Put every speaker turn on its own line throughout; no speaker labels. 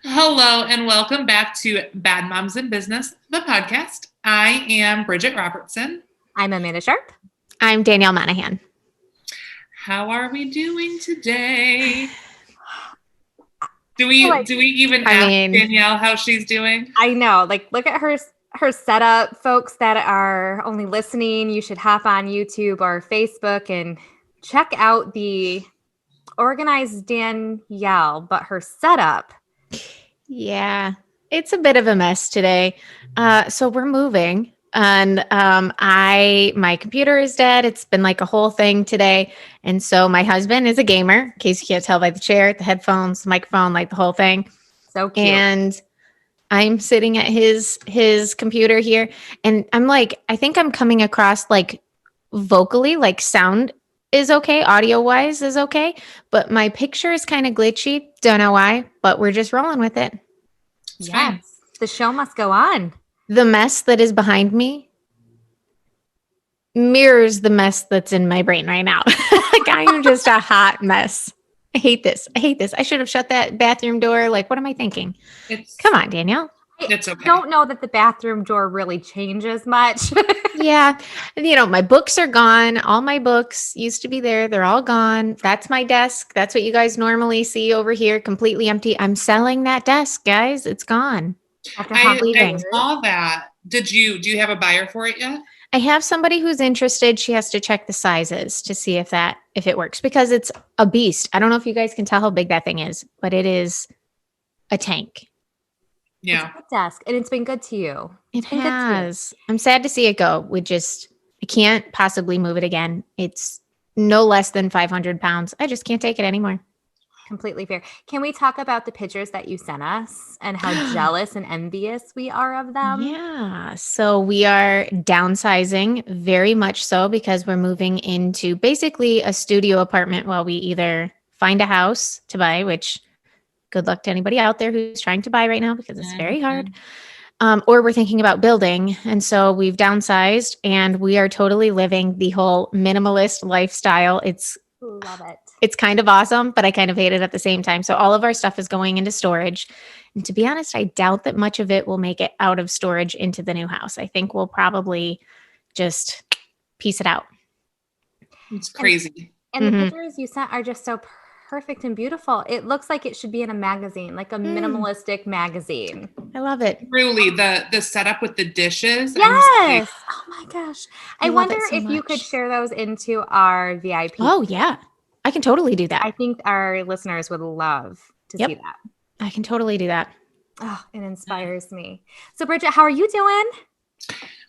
Hello and welcome back to Bad Moms in Business, the podcast. I am Bridgette Robertson.
I'm Amanda Sharp.
I'm Danielle Monahan.
How are we doing today? Do we even ask Danielle how she's doing?
I know. Look at her setup. Folks that are only listening, you should hop on YouTube or Facebook and check out the organized Danielle, but her setup.
Yeah, it's a bit of a mess today. So we're moving and my computer is dead. It's been like a whole thing today. And so my husband is a gamer, in case you can't tell by the chair, the headphones, the microphone, like the whole thing.
So cute.
And I'm sitting at his computer here and I'm like, I think I'm coming across like vocally, like sound is okay, audio wise is okay, but my picture is kind of glitchy. Don't know why, but we're just rolling with it.
It's fine.
The show must go on.
The mess that is behind me mirrors the mess that's in my brain right now. Like I am just a hot mess. I hate this. I should have shut that bathroom door. Like, what am I thinking? Come on, Danielle.
It's okay.
I don't know that the bathroom door really changes much.
Yeah. My books are gone. All my books used to be there. They're all gone. That's my desk. That's what you guys normally see over here, completely empty. I'm selling that desk, guys. It's gone.
I saw that. Do you have a buyer for it yet?
I have somebody who's interested. She has to check the sizes to see if it works because it's a beast. I don't know if you guys can tell how big that thing is, but it is a tank.
Yeah.
It's a good desk, and it's been good to you.
It has. I'm sad to see it go. I can't possibly move it again. It's no less than 500 pounds. I just can't take it anymore.
Completely fair. Can we talk about the pictures that you sent us and how jealous and envious we are of them?
Yeah. So we are downsizing very much so because we're moving into basically a studio apartment while we either find a house to buy, which good luck to anybody out there who's trying to buy right now because it's very hard. Or we're thinking about building. And so we've downsized and we are totally living the whole minimalist lifestyle.
Love it.
It's kind of awesome, but I kind of hate it at the same time. So all of our stuff is going into storage. And to be honest, I doubt that much of it will make it out of storage into the new house. I think we'll probably just piece it out.
It's crazy.
And the pictures you sent are just so perfect and beautiful. It looks like it should be in a magazine, like a minimalistic magazine.
I love it.
Truly, the setup with the dishes.
Yes. Oh my gosh. I wonder
so
if
much.
you could share those into our VIP.
Oh, yeah. I can totally do that.
I think our listeners would love to see that.
I can totally do that.
Oh, it inspires me. So, Bridgette, how are you doing?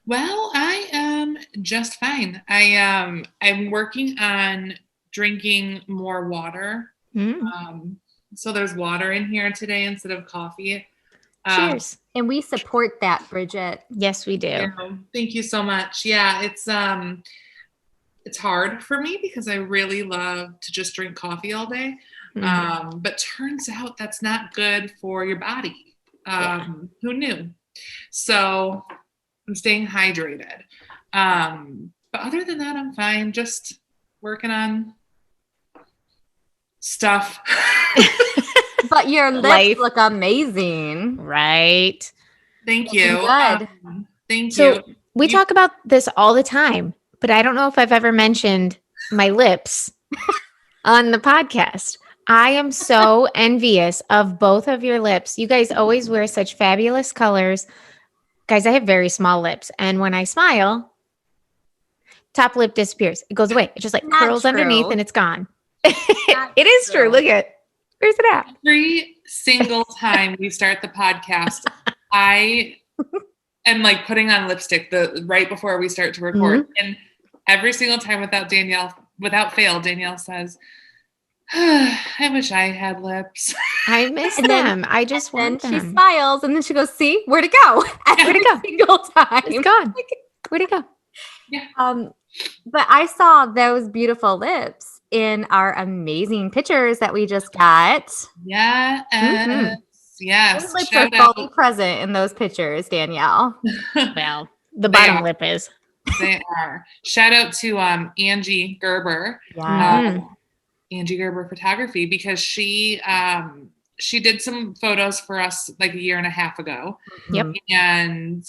Well, I am just fine. I'm working on drinking more water. So there's water in here today instead of coffee.
Cheers.
And we support that, Bridgette.
Yes, we do.
Thank you so much. Yeah, it's hard for me because I really love to just drink coffee all day. But turns out that's not good for your body. Who knew? So I'm staying hydrated. But other than that, I'm fine. Just working on stuff.
But your lips look amazing.
Right.
Thank you.
Good.
Thank
So
you.
we talk about this all the time, but I don't know if I've ever mentioned my lips on the podcast. I am so envious of both of your lips. You guys always wear such fabulous colors. Guys, I have very small lips. And when I smile, top lip disappears. It goes away. It just like curls underneath and it's gone. It is true. Look at it. Where's it at?
Every single time we start the podcast, I am like putting on lipstick right before we start to record. And every single time without fail, Danielle says, I wish I had lips.
I miss them. I just want them.
She smiles and then she goes, see, where'd it go? Every single time.
It's gone. Where'd it go?
Yeah.
But I saw those beautiful lips in our amazing pictures that we just got.
Yeah. Yes.
Those lips are fully present in those pictures, Danielle.
Well, the bottom lip is.
They are. Shout out to Angie Gerber.
Yeah.
Angie Gerber Photography, because she she did some photos for us like a year and a half ago.
Yep.
And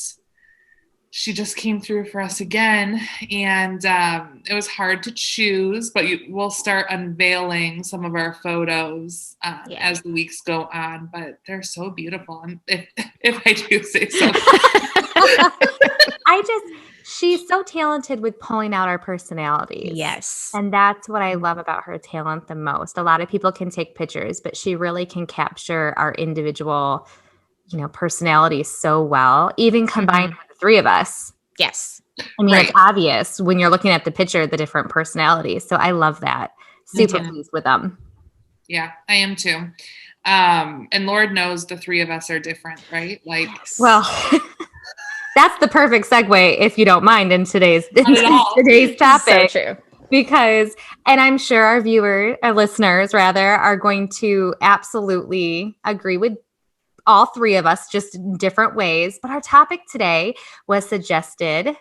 she just came through for us again. And it was hard to choose, but we'll start unveiling some of our photos as the weeks go on. But they're so beautiful. And if I do say so.
She's so talented with pulling out our personalities.
Yes.
And that's what I love about her talent the most. A lot of people can take pictures, but she really can capture our individual, personalities so well, even combined with the three of us.
Yes.
I mean, it's obvious when you're looking at the picture, the different personalities. So I love that. Super pleased with them.
Yeah, I am too. And Lord knows the three of us are different, right? Like,
well, that's the perfect segue, if you don't mind, in today's topic.
So true.
Because, and I'm sure our listeners are going to absolutely agree with all three of us, just in different ways. But our topic today was suggested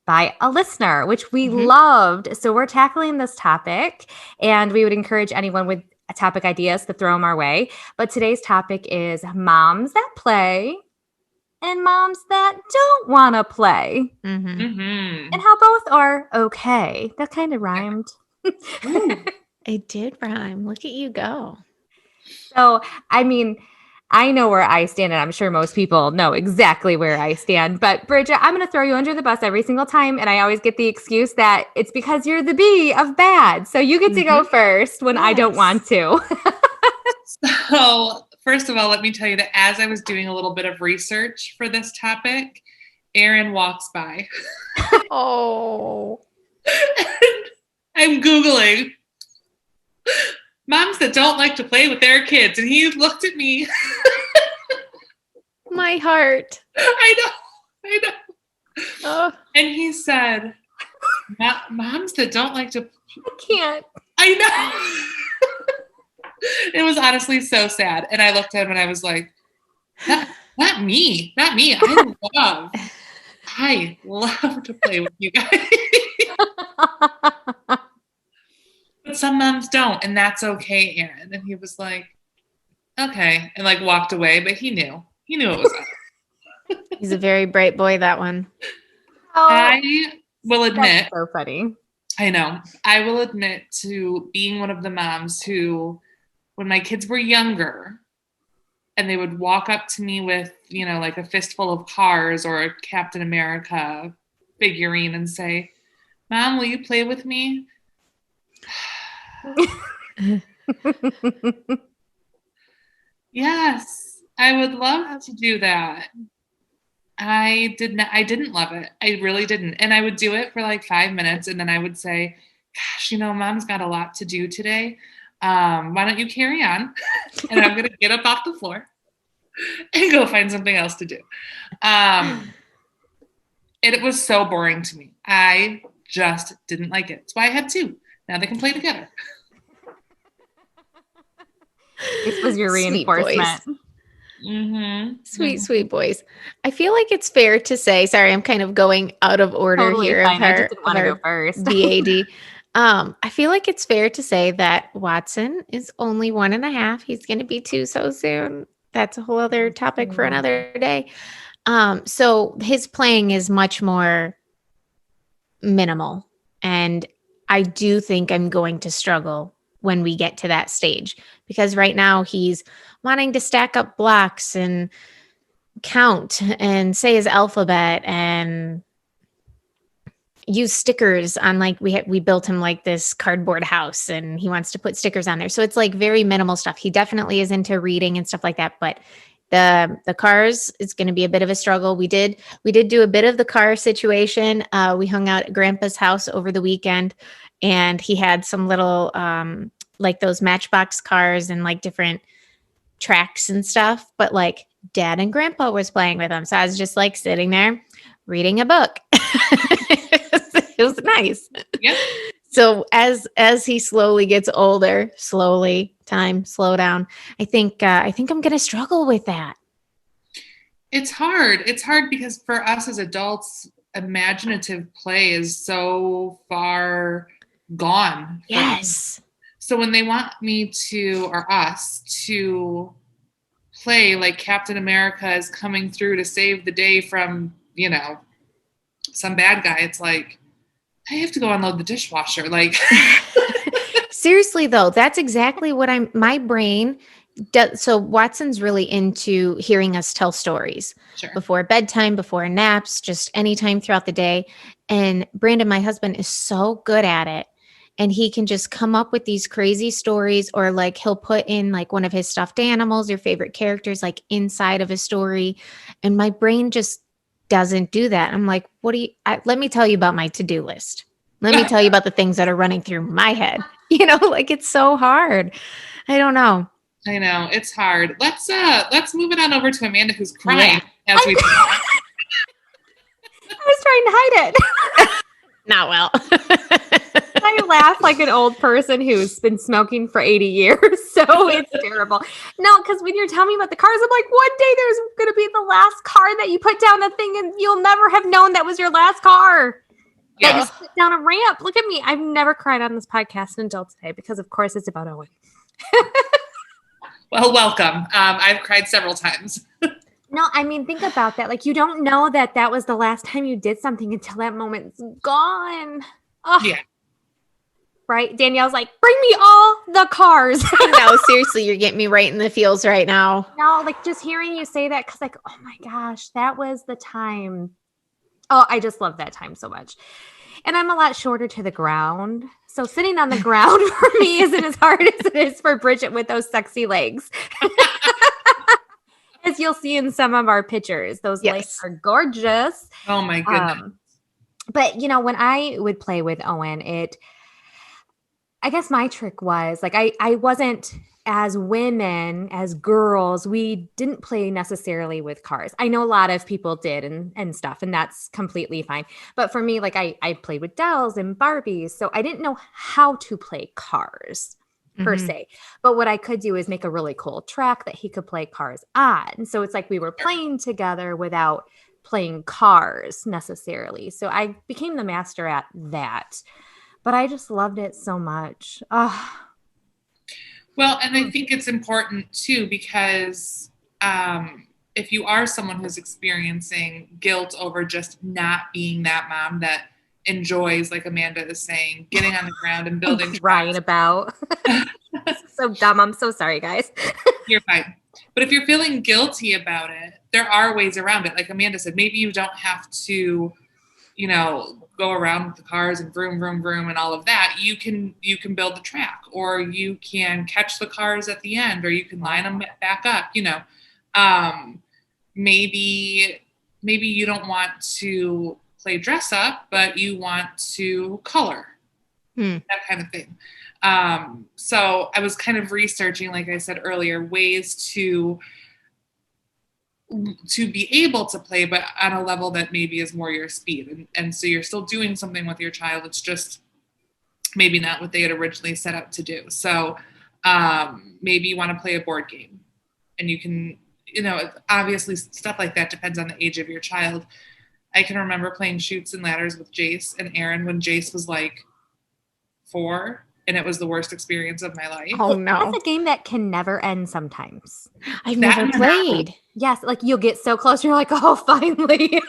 by a listener, which we loved. So we're tackling this topic, and we would encourage anyone with topic ideas to throw them our way. But today's topic is moms that play and moms that don't want to play. And how both are okay. That kind of rhymed.
It did rhyme. Look at you go.
So, I mean, I know where I stand, and I'm sure most people know exactly where I stand. But Bridgette, I'm going to throw you under the bus every single time, and I always get the excuse that it's because you're the B of bad. So you get to go first when I don't want to.
So first of all, let me tell you that as I was doing a little bit of research for this topic, Aaron walks by.
Oh.
I'm Googling moms that don't like to play with their kids. And he looked at me.
My heart.
I know.
Oh.
And he said, moms that don't like to.
I can't.
I know. It was honestly so sad. And I looked at him and I was like, not me. I love to play with you guys. But some moms don't, and that's okay, Aaron. And he was like, okay, and like walked away, but he knew it was us.
He's a very bright boy, that one.
I will admit,
that's so funny.
I know. I will admit to being one of the moms who, when my kids were younger, and they would walk up to me with, like a fistful of cars or a Captain America figurine and say, Mom, will you play with me? Yes, I would love to do that. I didn't love it. I really didn't. And I would do it for like 5 minutes. And then I would say, gosh, Mom's got a lot to do today. Why don't you carry on? And I'm going to get up off the floor and go find something else to do. It was so boring to me. I just didn't like it. That's why I had two. Now they can play together.
This was your reinforcement.
Sweet boys. I feel like it's fair to say, sorry, I'm kind of going out of order here.
Fine. I just didn't want to go first.
B.A.D. I feel like it's fair to say that Watson is only 1.5. He's going to be 2 so soon. That's a whole other topic for another day. So his playing is much more minimal. And I do think I'm going to struggle when we get to that stage, because right now he's wanting to stack up blocks and count and say his alphabet and use stickers on, like, we built him like this cardboard house and he wants to put stickers on there. So it's like very minimal stuff. He definitely is into reading and stuff like that, but the cars is going to be a bit of a struggle. We did do a bit of the car situation. We hung out at Grandpa's house over the weekend, and he had some little like those Matchbox cars and like different tracks and stuff, but like Dad and Grandpa was playing with them. So I was just like sitting there reading a book. It was nice.
Yeah.
So as he slowly gets older, slow down, I think I'm going to struggle with that.
It's hard. It's hard because for us as adults, imaginative play is so far gone.
Yes.
So when they want me to, or us, to play like Captain America is coming through to save the day from, some bad guy, it's like, I have to go unload the dishwasher. Like,
Seriously though, that's exactly what my brain does. So Watson's really into hearing us tell stories
sure.
before bedtime, before naps, just anytime throughout the day. And Brandon, my husband, is so good at it. And he can just come up with these crazy stories, or like he'll put in like one of his stuffed animals, your favorite characters, like inside of a story. And my brain just doesn't do that. I'm like, let me tell you about my to-do list. Let me tell you about the things that are running through my head. Like it's so hard. I don't know.
I know it's hard. Let's move it on over to Amanda, who's crying as we talk.
I was trying to hide it.
Not well.
I laugh like an old person who's been smoking for 80 years. So it's terrible. No, because when you're telling me about the cars, I'm like, one day there's going to be the last car that you put down the thing and you'll never have known that was your last car.
Yeah.
That you sit down a ramp. Look at me. I've never cried on this podcast until today because, of course, it's about Owen.
Well, welcome. I've cried several times.
No, I mean, think about that. Like, you don't know that was the last time you did something until that moment's gone. Oh.
Yeah.
Right? Danielle's like, bring me all the cars.
No, seriously, you're getting me right in the feels right now.
No, like just hearing you say that, because like, oh my gosh, that was the time. Oh, I just love that time so much. And I'm a lot shorter to the ground. So sitting on the ground for me isn't as hard as it is for Bridgette with those sexy legs. As you'll see in some of our pictures, those legs are gorgeous.
Oh my goodness.
But when I would play with Owen, I guess my trick was like, I wasn't, as women, as girls, we didn't play necessarily with cars. I know a lot of people did and stuff, and that's completely fine. But for me, like I played with dolls and Barbies, so I didn't know how to play cars per se. But what I could do is make a really cool track that he could play cars on. So it's like we were playing together without playing cars necessarily. So I became the master at that. But I just loved it so much.
Well, and I think it's important too, because if you are someone who's experiencing guilt over just not being that mom that enjoys, like Amanda is saying, getting on the ground and building
crying about. So dumb. I'm so sorry, guys.
You're fine. But if you're feeling guilty about it, there are ways around it. Like Amanda said, maybe you don't have to, go around with the cars and vroom, vroom, vroom and all of that. You can build the track, or you can catch the cars at the end, or you can line them back up, maybe you don't want to play dress up, but you want to color, that kind of thing. So I was kind of researching, like I said earlier, ways to be able to play, but on a level that maybe is more your speed. And so you're still doing something with your child. It's just maybe not what they had originally set out to do. So maybe you want to play a board game, and you can, obviously stuff like that depends on the age of your child. I can remember playing Chutes and Ladders with Jace and Aaron when Jace was like 4. And it was the worst experience of my life.
Oh, no.
That's a game that can never end sometimes.
I've never played.
Yes, like you'll get so close, you're like, oh, finally.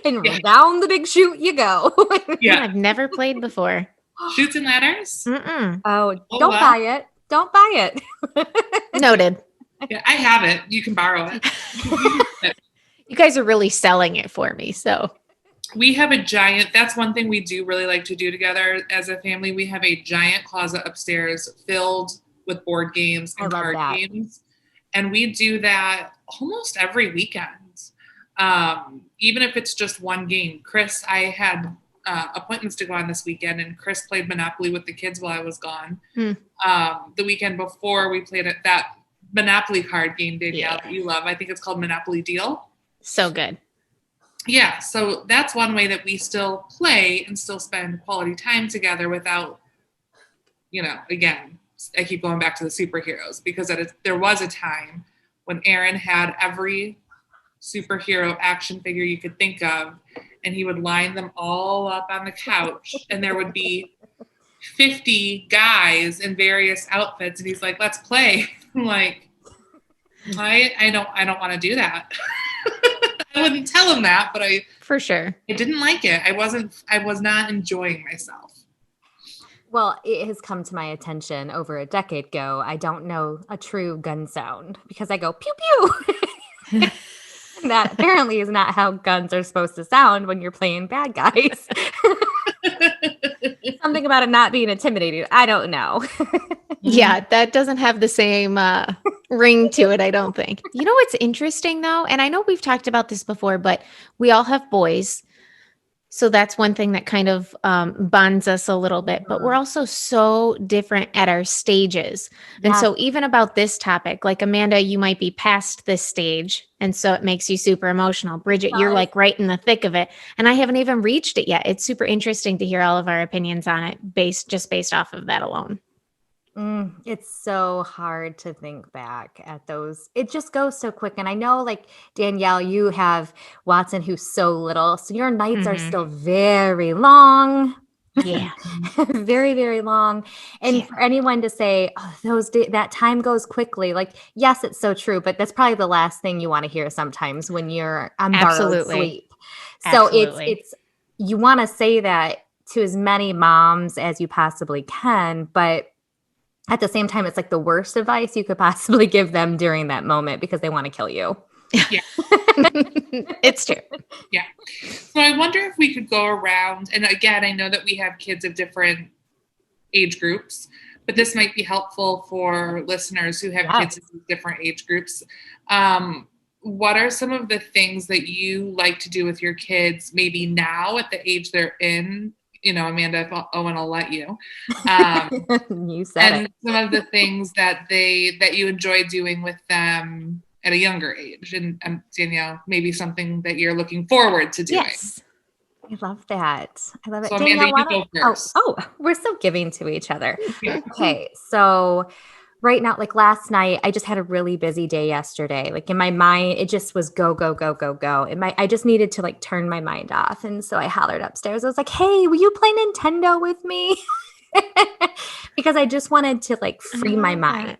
And down the big chute you go.
Yeah.
I've never played before.
Chutes and Ladders?
Mm-mm.
Oh, don't buy it. Don't buy it.
Noted.
Yeah, I have it. You can borrow it.
You guys are really selling it for me, so...
We have a giant, that's one thing we do really like to do together as a family. We have a giant closet upstairs filled with board games and card games. And we do that almost every weekend. Even if it's just one game. Chris, I had appointments to go on this weekend, and Chris played Monopoly with the kids while I was gone. The weekend before, we played that Monopoly card game, Danielle, that you love. I think it's called Monopoly Deal.
So good.
Yeah, so that's one way that we still play and still spend quality time together without, again, I keep going back to the superheroes, because there was a time when Aaron had every superhero action figure you could think of, and he would line them all up on the couch, and there would be 50 guys in various outfits, and he's like, let's play. I'm like, I don't want to do that. I wouldn't tell him that, but
For sure.
I didn't like it. I was not enjoying myself.
Well, it has come to my attention over a decade ago. I don't know a true gun sound because I go pew pew. That apparently is not how guns are supposed to sound when you're playing bad guys. Something about it not being intimidating. I don't know.
Yeah, that doesn't have the same ring to it, I don't think. You know what's interesting though? And I know we've talked about this before, but we all have boys. So that's one thing that kind of bonds us a little bit, but we're also so different at our stages. And so even about this topic, like Amanda, you might be past this stage. And so it makes you super emotional. Bridgette, you're like right in the thick of it. And I haven't even reached it yet. It's super interesting to hear all of our opinions on it based off of that alone.
It's so hard to think back at those. It just goes so quick. And I know, like, Danielle, you have Watson who's so little. So your nights are still very long.
Yeah.
Very, very long. And for anyone to say, oh, that time goes quickly. Like, yes, it's so true. But that's probably the last thing you want to hear sometimes when you're on borrowed sleep. So it's you want to say that to as many moms as you possibly can. But at the same time, it's like the worst advice you could possibly give them during that moment because they want to kill you.
Yeah.
It's true.
Yeah. So I wonder if we could go around, and again, I know that we have kids of different age groups, but this might be helpful for listeners who have kids of different age groups. What are some of the things that you like to do with your kids, maybe now at the age they're in? You know, Amanda, Owen, I'll let you.
You said it.
Some of the things that you enjoy doing with them at a younger age. And Danielle, maybe something that you're looking forward to doing.
Yes. I love that. I love it.
So
Danielle,
Amanda, you go first.
Oh, we're so giving to each other. Okay. So right now, like last night, I just had a really busy day yesterday. Like in my mind, it just was go, go, go, go, go. I just needed to like turn my mind off. And so I hollered upstairs. I was like, hey, will you play Nintendo with me? Because I just wanted to like free my mind.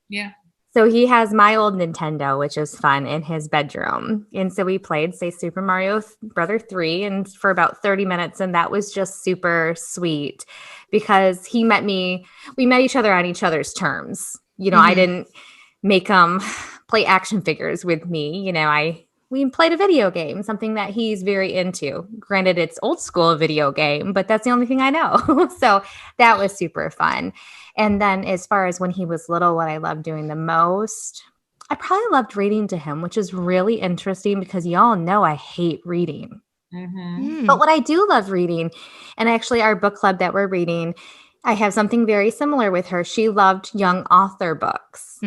Yeah.
So he has my old Nintendo, which is fun, in his bedroom. And so we played, say, Super Mario Brother 3 and for about 30 minutes. And that was just super sweet because we met each other on each other's terms. You know, I didn't make him play action figures with me. You know, we played a video game, something that he's very into. Granted, it's old school video game, but that's the only thing I know. So that was super fun. And then as far as when he was little, what I loved doing the most, I probably loved reading to him, which is really interesting because y'all know I hate reading. But what I do love reading, and actually our book club that we're reading, I have something very similar with her. She loved young author books.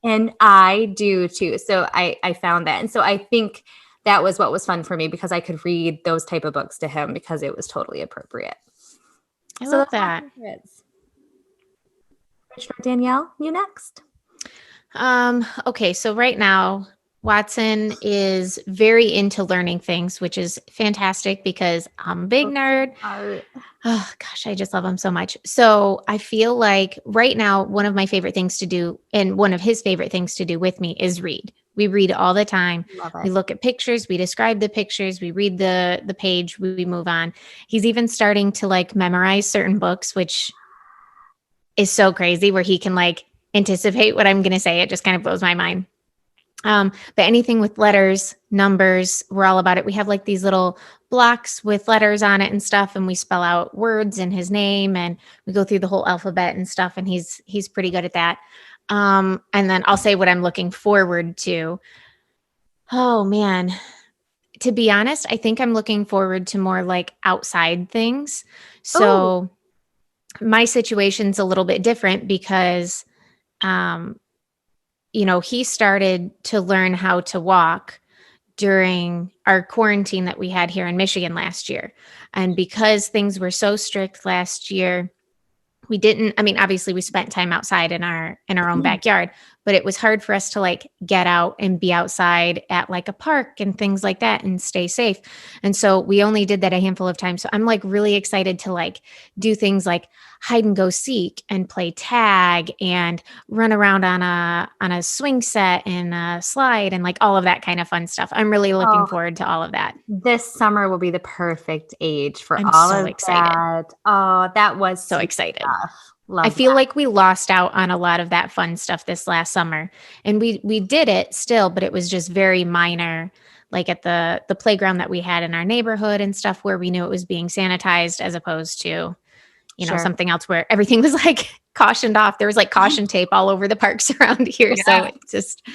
And I do too. So I found that. And so I think that was what was fun for me because I could read those type of books to him because it was totally appropriate.
I love that.
Danielle, you next.
Okay, so right now, Watson is very into learning things, which is fantastic because I'm a big nerd. Oh gosh, I just love him so much. So I feel like right now, one of my favorite things to do and one of his favorite things to do with me is read. We read all the time. We look at pictures, we describe the pictures, we read the page, we move on. He's even starting to like memorize certain books, which is so crazy where he can like anticipate what I'm going to say. It just kind of blows my mind. But anything with letters, numbers, we're all about it. We have like these little blocks with letters on it and stuff. And we spell out words in his name and we go through the whole alphabet and stuff. And he's pretty good at that. And then I'll say what I'm looking forward to. Oh man, to be honest, I think I'm looking forward to more like outside things. So my situation's a little bit different because, you know, he started to learn how to walk during our quarantine that we had here in Michigan last year. And because things were so strict last year, obviously we spent time outside in our own backyard, but it was hard for us to like get out and be outside at like a park and things like that and stay safe. And so we only did that a handful of times. So I'm like really excited to like do things like hide and go seek and play tag and run around on a swing set and a slide and like all of that kind of fun stuff. I'm really looking forward to all of that.
This summer will be the perfect age for
I'm
all
so
of
excited.
that. Oh, that was
So excited.
Love
I feel
that.
like we lost out on a lot of that fun stuff this last summer. And we did it still, but it was just very minor, like at the playground that we had in our neighborhood and stuff where we knew it was being sanitized as opposed to, you know,
Sure.
something else where everything was like cautioned off. There was like caution tape all over the parks around here.
Yeah.
So it's just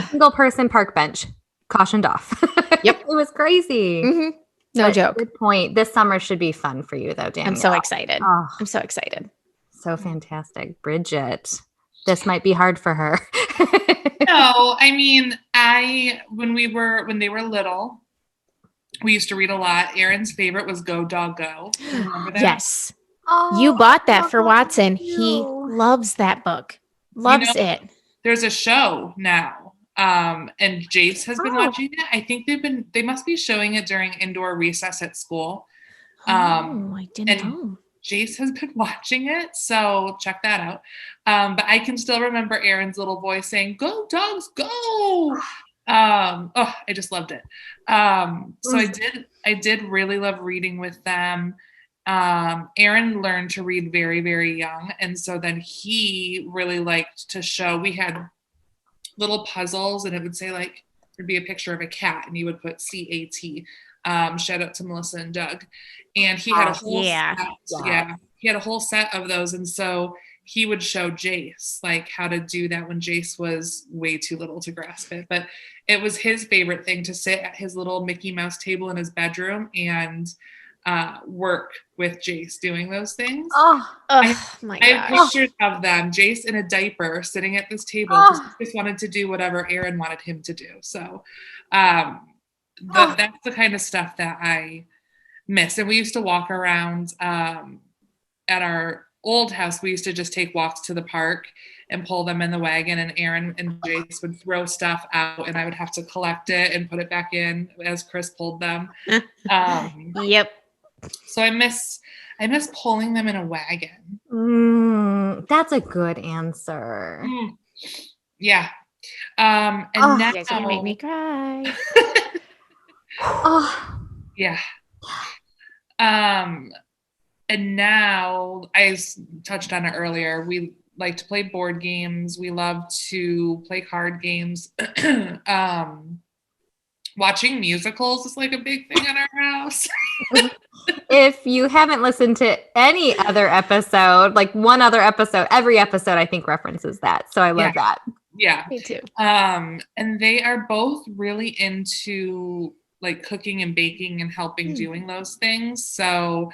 Single person park bench, cautioned off.
Yep.
It was crazy.
no
But
joke.
Good point. This summer should be fun for you though, Danielle.
I'm so excited.
Oh,
I'm so excited.
so fantastic. Bridgette. This might be hard for her.
No, I mean, when they were little, we used to read a lot. Aaron's favorite was Go Dog Go. Remember that?
Yes.
Oh,
You bought that for
oh,
Watson.
thank
He
you.
loves that book. Loves it.
There's a show now. And Jace has been
Oh.
watching it. I think they must be showing it during indoor recess at school.
I didn't
and
know.
Jace has been watching it, so check that out. But I can still remember Aaron's little voice saying, "Go dogs, go!" I just loved it. So I did really love reading with them. Aaron learned to read very, very young, and so then he really liked to show. We had little puzzles, and it would say like there'd be a picture of a cat, and you would put CAT. Shout out to Melissa and Doug. And he had a whole set, he had a whole set of those. And so he would show Jace like how to do that when Jace was way too little to grasp it. But it was his favorite thing to sit at his little Mickey Mouse table in his bedroom and work with Jace doing those things.
My
I have
gosh.
pictures of them, Jace in a diaper sitting at this table because he just wanted to do whatever Aaron wanted him to do. So that's the kind of stuff that I miss. And we used to walk around at our old house. We used to just take walks to the park and pull them in the wagon, and Aaron and Jace would throw stuff out and I would have to collect it and put it back in as Chris pulled them.
Yep.
So I miss pulling them in a wagon.
That's a good answer.
Yeah. And now
You guys are gonna make me cry.
Yeah. And now I touched on it earlier. We like to play board games. We love to play card games. Watching musicals is like a big thing in our house.
If you haven't listened to any other episode, like one other episode, every episode I think references that. So I love that.
Yeah.
Me too.
And they are both really into like cooking and baking and helping doing those things. So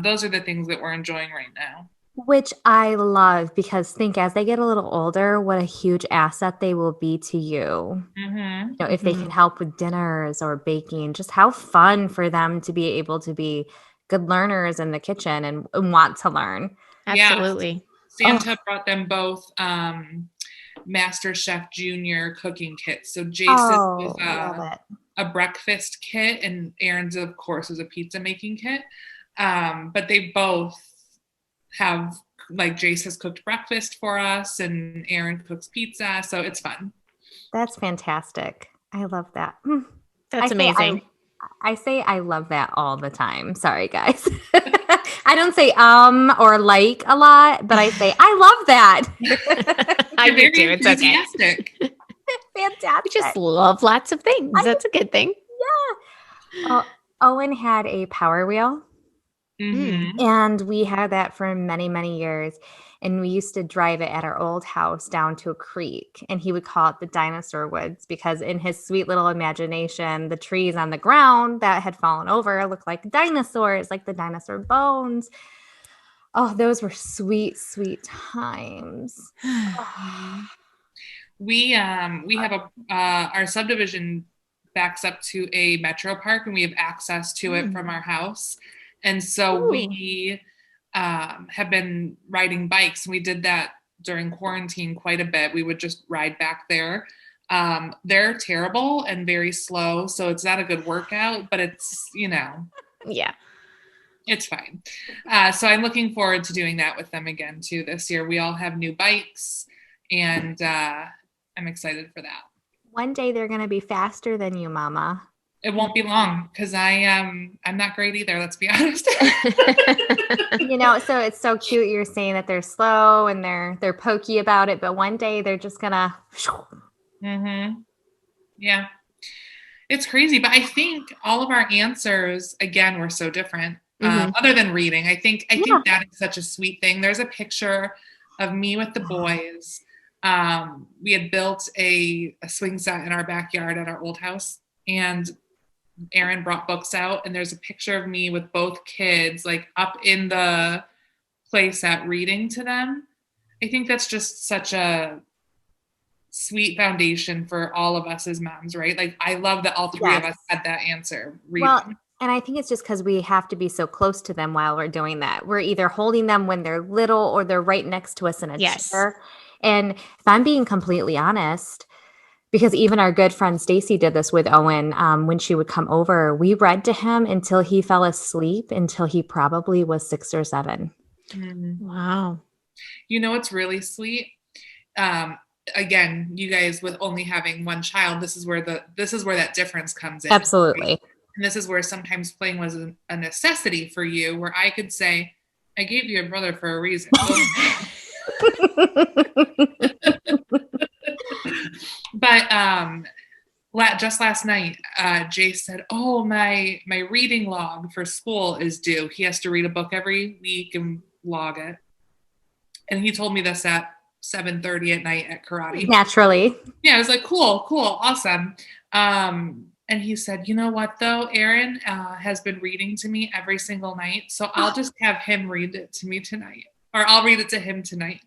those are the things that we're enjoying right now.
Which I love because think as they get a little older, what a huge asset they will be to you.
Mm-hmm.
You know, if they can help with dinners or baking, just how fun for them to be able to be good learners in the kitchen and want to learn.
Absolutely.
Yeah. Santa brought them both Master Chef Junior cooking kits. So Jason's was a breakfast kit and Aaron's, of course, is a pizza making kit. But they both have, like, Jace has cooked breakfast for us and Aaron cooks pizza. So it's fun. That's
fantastic. I love that.
That's amazing.
I say I love that all the time. Sorry, guys. I don't say or like a lot, but I say I love that.
I do too. It's
enthusiastic.
Okay.
Fantastic.
We just love lots of things. That's a good thing.
Yeah. Owen had a Power Wheel.
Mm-hmm.
And we had that for many, many years. And we used to drive it at our old house down to a creek. And he would call it the dinosaur woods because in his sweet little imagination, the trees on the ground that had fallen over looked like dinosaurs, like the dinosaur bones. Oh, those were sweet, sweet times.
We have our subdivision backs up to a metro park and we have access to it from our house. And so we have been riding bikes. We did that during quarantine quite a bit. We would just ride back there. They're terrible and very slow, so it's not a good workout, but it's,
Yeah.
it's fine. So I'm looking forward to doing that with them again too this year. We all have new bikes, and I'm excited for that.
One day they're going to be faster than you, Mama.
It won't be long because I'm not great either. Let's be honest.
So it's so cute. You're saying that they're slow and they're pokey about it, but one day they're just gonna.
Mm-hmm. Yeah, it's crazy. But I think all of our answers again were so different. Other than reading, I think that is such a sweet thing. There's a picture of me with the boys. We had built a swing set in our backyard at our old house, and Aaron brought books out, and there's a picture of me with both kids like up in the playset reading to them. I think that's just such a sweet foundation for all of us as moms, right? Like I love that all three of us had that answer reading.
Well, and I think it's just because we have to be so close to them while we're doing that. We're either holding them when they're little or they're right next to us in a chair. And if I'm being completely honest, because even our good friend Stacy did this with Owen when she would come over, we read to him until he fell asleep, until he probably was 6 or 7.
Wow.
It's really sweet. Again, you guys with only having one child, this is where that difference comes in.
Absolutely.
Right? And this is where sometimes playing was a necessity for you, where I could say, I gave you a brother for a reason. But just last night, Jay said, "Oh, my reading log for school is due. He has to read a book every week and log it." And he told me this at 7:30 at night at karate.
Naturally.
Yeah, I was like, cool, awesome. And he said, "You know what, though? Aaron has been reading to me every single night, so I'll just have him read it to me tonight, or I'll read it to him tonight,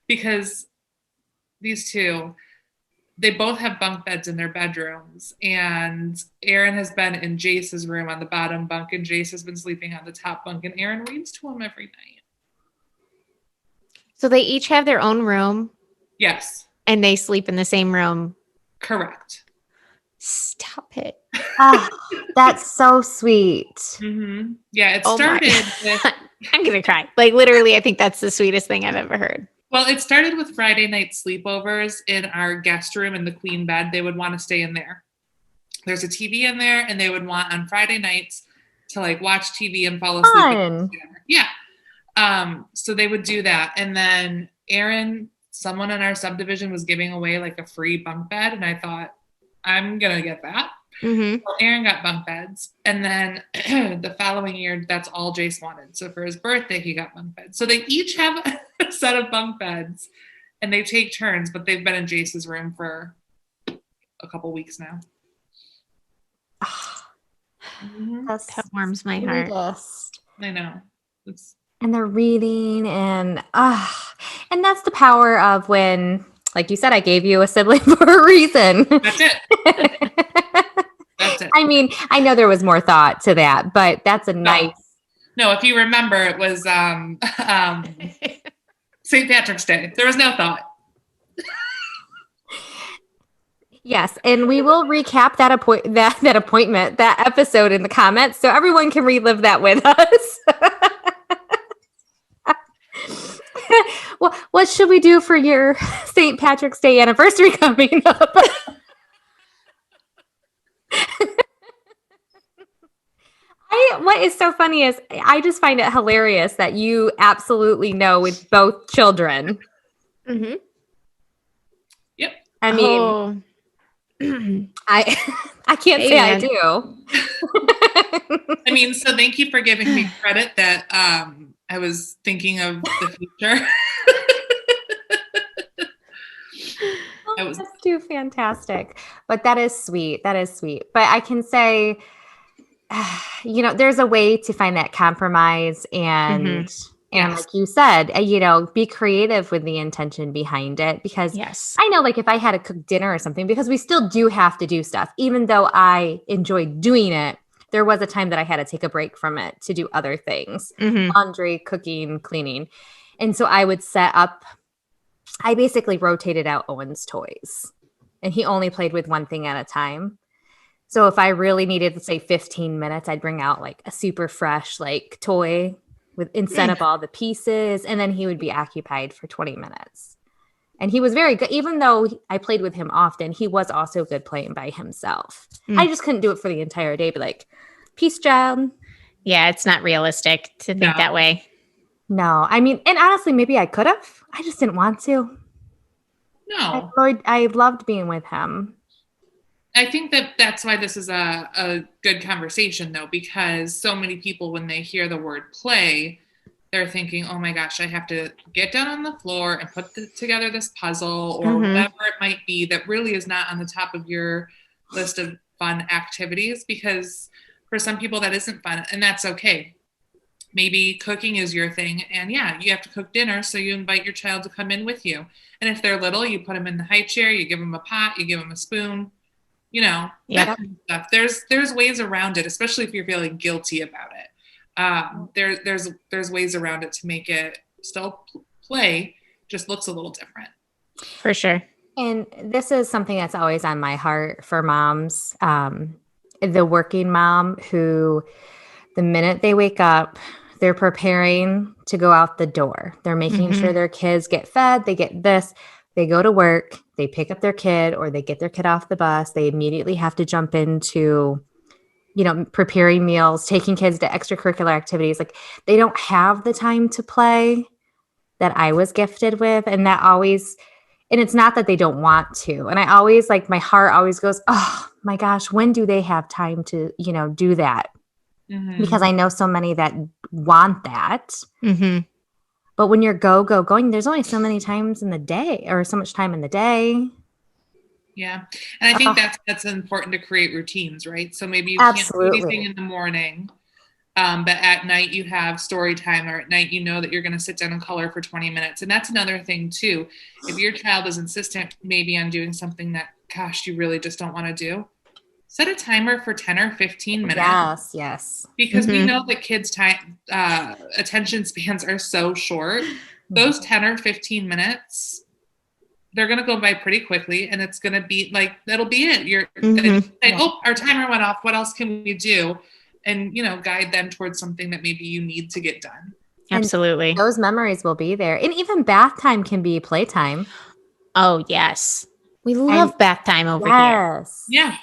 because these two." They both have bunk beds in their bedrooms, and Aaron has been in Jace's room on the bottom bunk, and Jace has been sleeping on the top bunk, and Aaron reads to him every night.
So they each have their own room?
Yes.
And they sleep in the same room?
Correct.
Stop it.
Oh, that's so sweet.
Mm-hmm. Yeah, it started with...
I'm going to cry. Like, literally, I think that's the sweetest thing I've ever heard.
Well, it started with Friday night sleepovers in our guest room in the queen bed. They would want to stay in there. There's a TV in there, and they would want on Friday nights to like watch TV and fall asleep. Yeah. So they would do that. And then someone in our subdivision was giving away like a free bunk bed. And I thought, I'm going to get that.
Mm-hmm.
Well, Aaron got bunk beds. And then the following year, that's all Jace wanted. So for his birthday, he got bunk beds. So they each have a set of bunk beds, and they take turns, but they've been in Jace's room for a couple weeks now.
That warms my heart.
I know.
And they're reading, and that's the power of when, like you said, I gave you a sibling for a reason.
That's it. That's it.
I mean, I know there was more thought to that, but that's a nice.
No, if you remember, it was St. Patrick's Day. There was no thought.
Yes, and we will recap that appointment, that episode in the comments, so everyone can relive that with us. Well, what should we do for your St. Patrick's Day anniversary coming up? What is so funny is I just find it hilarious that you absolutely know with both children.
Mm-hmm.
Yep.
I mean, I can't say man. I do.
I mean, so thank you for giving me credit that I was thinking of the future.
That's too fantastic. But that is sweet. That is sweet. But I can say, there's a way to find that compromise and like you said, be creative with the intention behind it, because I know, like, if I had to cook dinner or something, because we still do have to do stuff, even though I enjoy doing it, there was a time that I had to take a break from it to do other things, laundry, cooking, cleaning. And so I would set up I basically rotated out Owen's toys, and he only played with one thing at a time. So if I really needed, say, 15 minutes, I'd bring out like a super fresh like toy with instead of all the pieces, and then he would be occupied for 20 minutes. And he was very good. Even though I played with him often, he was also good playing by himself. I just couldn't do it for the entire day. Be like, peace, job.
Yeah, it's not realistic to think that way.
No, I mean, and honestly, maybe I could have. I just didn't want to.
No.
I loved being with him.
I think that's why this is a good conversation, though, because so many people, when they hear the word play, they're thinking, oh my gosh, I have to get down on the floor and put together this puzzle or whatever it might be that really is not on the top of your list of fun activities, because for some people that isn't fun, and that's okay. Maybe cooking is your thing, and yeah, you have to cook dinner, so you invite your child to come in with you. And if they're little, you put them in the high chair, you give them a pot, you give them a spoon, you know, that kind of stuff. There's ways around it, especially if you're feeling guilty about it. There's ways around it to make it still play, just looks a little different.
For sure.
And this is something that's always on my heart for moms. The working mom who, the minute they wake up, they're preparing to go out the door. They're making sure their kids get fed. They get this. They go to work. They pick up their kid, or they get their kid off the bus. They immediately have to jump into, preparing meals, taking kids to extracurricular activities. Like, they don't have the time to play that I was gifted with. And that always, and it's not that they don't want to. And I always, like, my heart always goes, oh my gosh, when do they have time to, do that? Because I know so many that want that. But when you're going, there's only so many times in the day, or so much time in the day.
Yeah. And I think that's important to create routines, right? So maybe you can't do anything in the morning, but at night you have story time, or at night you know that you're going to sit down and color for 20 minutes. And that's another thing too. If your child is insistent maybe on doing something that, gosh, you really just don't want to do, set a timer for 10 or 15 minutes.
Yes.
Because we know that kids' time attention spans are so short. Those 10 or 15 minutes, they're going to go by pretty quickly, and it's going to be like, that'll be it. You're say, oh, our timer went off. What else can we do? And, guide them towards something that maybe you need to get done.
Absolutely.
And those memories will be there. And even bath time can be playtime.
Oh, yes. We love bath time over here.
Yeah.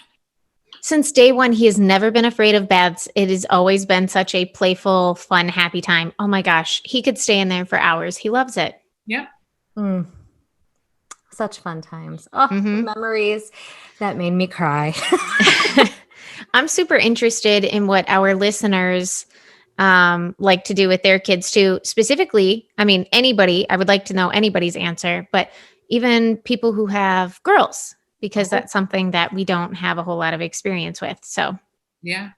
Since day one, he has never been afraid of baths. It has always been such a playful, fun, happy time. Oh my gosh. He could stay in there for hours. He loves it.
Yeah.
Such fun times. Oh, memories that made me cry.
I'm super interested in what our listeners like to do with their kids too. Specifically, I mean, anybody, I would like to know anybody's answer, but even people who have girls, because that's something that we don't have a whole lot of experience with. So,
yeah,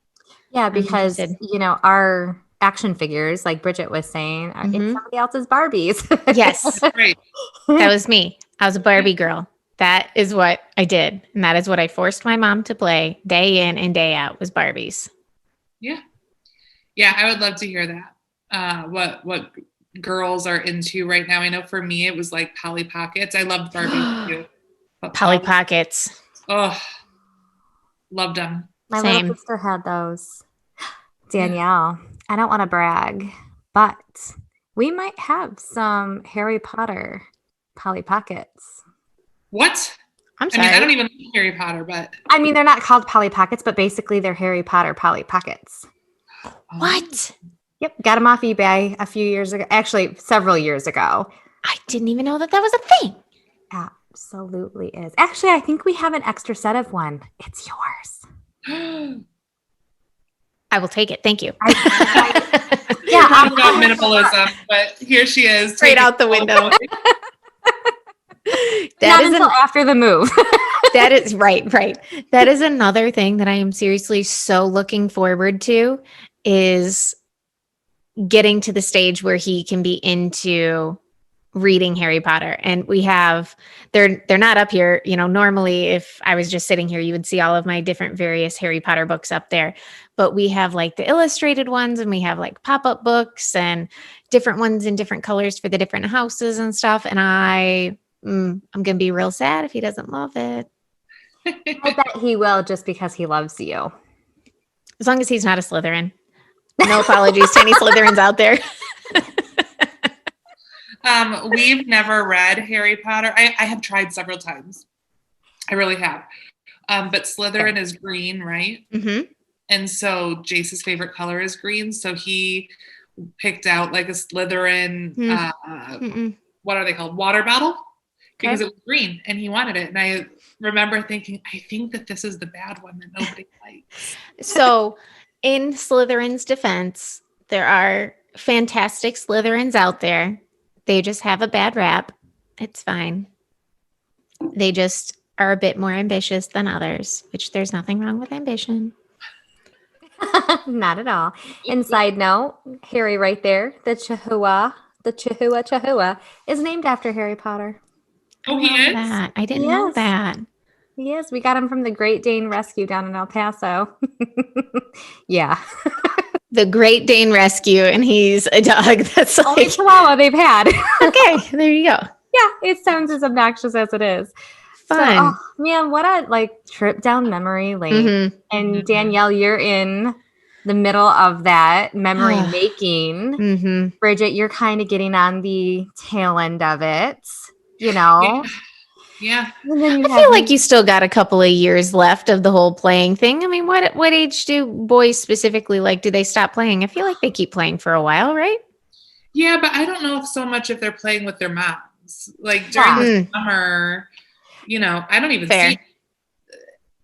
because, our action figures, like Bridgette was saying, it's somebody else's Barbies.
Yes. Right. That was me. I was a Barbie girl. That is what I did. And that is what I forced my mom to play day in and day out, was Barbies.
Yeah. Yeah. I would love to hear that. What girls are into right now. I know for me, it was like Polly Pockets. I loved Barbies too.
Polly Pockets.
Oh, loved them.
My little sister had those. Danielle, I don't want to brag, but we might have some Harry Potter Polly Pockets.
What?
I'm sorry.
I don't even know Harry Potter, but...
I mean, they're not called Polly Pockets, but basically they're Harry Potter Polly Pockets.
What?
Yep. Got them off eBay a few years ago. Actually, several years ago.
I didn't even know that was a thing.
Absolutely is. Actually, I think we have an extra set of one. It's yours.
I will take it. Thank you.
Yeah, I'm about minimalism, but here she is.
Straight out the window.
Not until after the move.
That is right. That is another thing that I am seriously so looking forward to, is getting to the stage where he can be into reading Harry Potter. And we have, they're not up here. Normally if I was just sitting here, you would see all of my different various Harry Potter books up there, but we have like the illustrated ones, and we have like pop-up books and different ones in different colors for the different houses and stuff. And I I'm going to be real sad if he doesn't love it.
I bet he will just because he loves you.
As long as he's not a Slytherin. No apologies to any Slytherins out there.
We've never read Harry Potter. I have tried several times. I really have. But Slytherin is green, right?
Mm-hmm.
And so Jace's favorite color is green. So he picked out like a Slytherin, what are they called? Water bottle? Because it was green and he wanted it. And I remember thinking, I think that this is the bad one that nobody likes.
So in Slytherin's defense, there are fantastic Slytherins out there. They just have a bad rap. It's fine. They just are a bit more ambitious than others, which there's nothing wrong with ambition.
Not at all. And side note, Harry right there, the Chihuahua, is named after Harry Potter.
Oh, he is?
That. I didn't know that.
He is. We got him from the Great Dane Rescue down in El Paso. Yeah.
The Great Dane Rescue, and he's a dog. That's like...
Only Chihuahua they've had.
Okay, there you go.
Yeah, it sounds as obnoxious as it is.
Fun.
So, man, what a trip down memory lane.
Mm-hmm.
And Danielle, you're in the middle of that memory making.
Mm-hmm.
Bridgette, you're kind of getting on the tail end of it, you know?
Yeah.
And then
I feel like you still got a couple of years left of the whole playing thing. I mean, what age do boys specifically do they stop playing? I feel like they keep playing for a while, right?
Yeah, but I don't know if they're playing with their moms. Like during the summer, I don't even see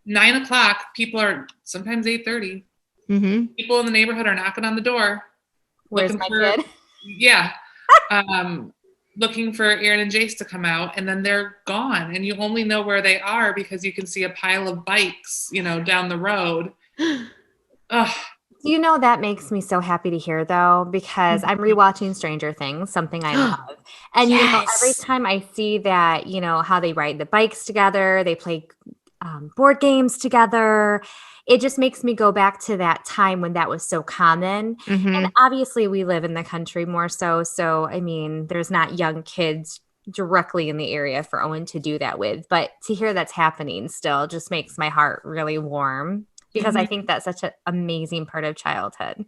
9:00. People are sometimes 8:30.
Mm-hmm.
People in the neighborhood are knocking on the door.
Where's my kid?
Yeah. Looking for Aaron and Jace to come out, and then they're gone. And you only know where they are because you can see a pile of bikes, down the road. Ugh.
That makes me so happy to hear, though, because I'm rewatching Stranger Things, something I love. And, every time I see that, how they ride the bikes together, they play board games together, it just makes me go back to that time when that was so common.
Mm-hmm.
And obviously we live in the country more so. So, I mean, there's not young kids directly in the area for Owen to do that with. But to hear that's happening still just makes my heart really warm because I think that's such an amazing part of childhood.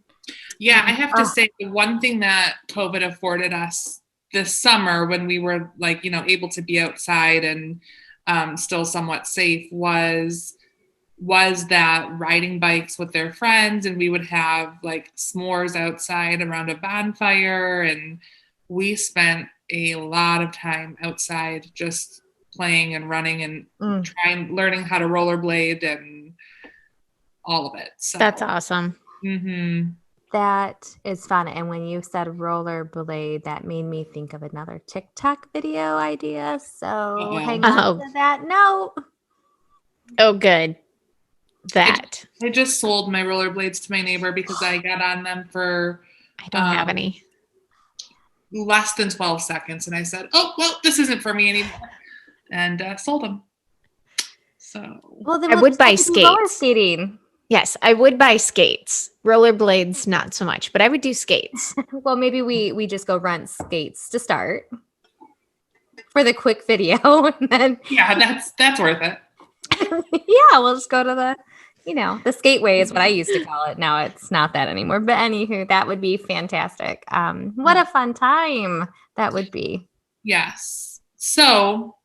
Yeah, I have to say the one thing that COVID afforded us this summer when we were able to be outside and still somewhat safe was that riding bikes with their friends, and we would have s'mores outside around a bonfire, and we spent a lot of time outside just playing and running and learning how to rollerblade and all of it. So
that's awesome.
Mm-hmm.
That is fun. And when you said rollerblade, that made me think of another TikTok video idea. So hang on to that note.
Oh, good. That.
I just sold my rollerblades to my neighbor because I got on them for
I don't have any.
Less than 12 seconds. And I said, oh, well, this isn't for me anymore. And sold them. So
then
I would buy skates.
Roller skating.
Yes, I would buy skates. Rollerblades, not so much, but I would do skates.
Well, maybe we just go rent skates to start for the quick video. And then
that's worth it.
Yeah, we'll just go to the skateway is what I used to call it. Now it's not that anymore. But anywho, that would be fantastic. What a fun time that would be.
Yes. So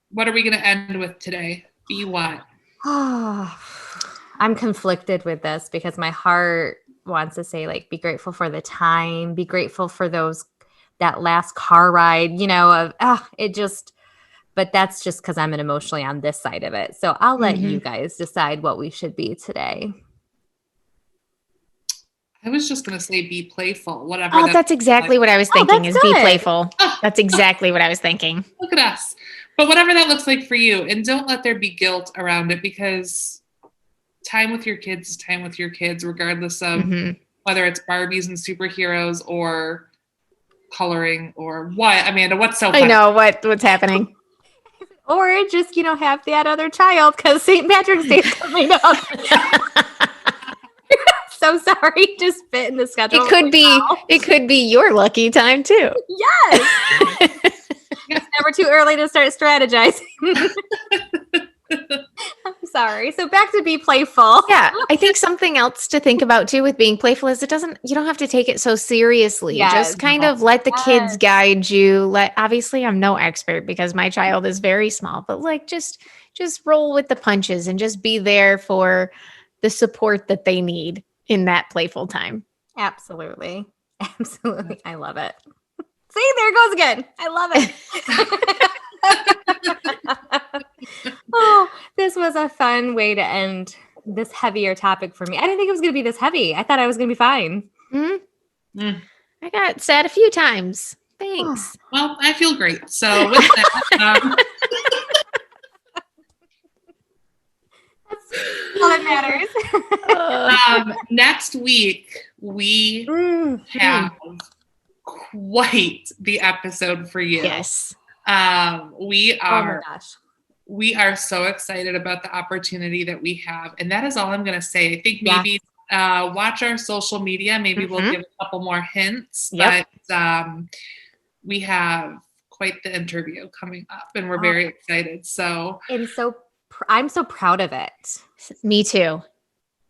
what are we going to end with today? Be what?
I'm conflicted with this because my heart wants to say be grateful for the time, be grateful for that last car ride, but that's just because I'm emotionally on this side of it. So I'll let you guys decide what we should be today.
I was just going to say be playful, whatever.
Oh, that's exactly what I was thinking is
good.
Be playful. That's exactly what I was thinking.
Look at us. But whatever that looks like for you, and don't let there be guilt around it because time with your kids is time with your kids, regardless of whether it's Barbies and superheroes or coloring or what. Amanda, what's so funny?
I know what's happening.
Or just, have that other child because St. Patrick's Day is coming up. So sorry, just fit in the schedule.
It could be your lucky time too.
Yes.
Yes,
Never too early to start strategizing. I'm sorry. So back to be playful.
Yeah, I think something else to think about too with being playful is you don't have to take it so seriously.
Yes.
Just kind of let the kids guide you. Obviously I'm no expert because my child is very small, but like just roll with the punches and just be there for the support that they need in that playful time.
Absolutely. Absolutely. I love it. See, there it goes again. I love it. Oh, this was a fun way to end this heavier topic for me. I didn't think it was going to be this heavy. I thought I was going to be fine.
I got sad a few times. Thanks.
Well, I feel great. So with that,
that's all that matters.
Next week, we have quite the episode for you.
Yes.
We are.
Oh my gosh.
We are so excited about the opportunity that we have. And that is all I'm going to say. I think maybe watch our social media. Maybe we'll give a couple more hints.
Yep.
But we have quite the interview coming up and we're very excited. So
I'm so proud of it.
Me too.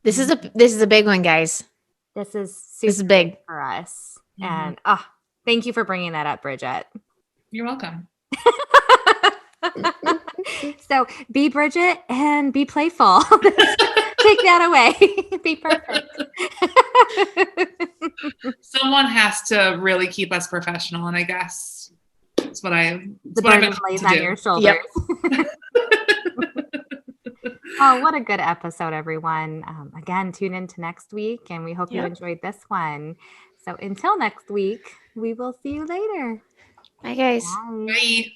This is a big one, guys.
This is
big
for us. And thank you for bringing that up, Bridgette.
You're welcome.
So be Bridgette and be playful. Take that away. Be perfect.
Someone has to really keep us professional, and I guess that's what
the burden lays on your shoulders.
Yep.
Oh, what a good episode, everyone. Again, tune into next week, and we hope you enjoyed this one. So until next week, we will see you later.
Bye, guys.
Bye.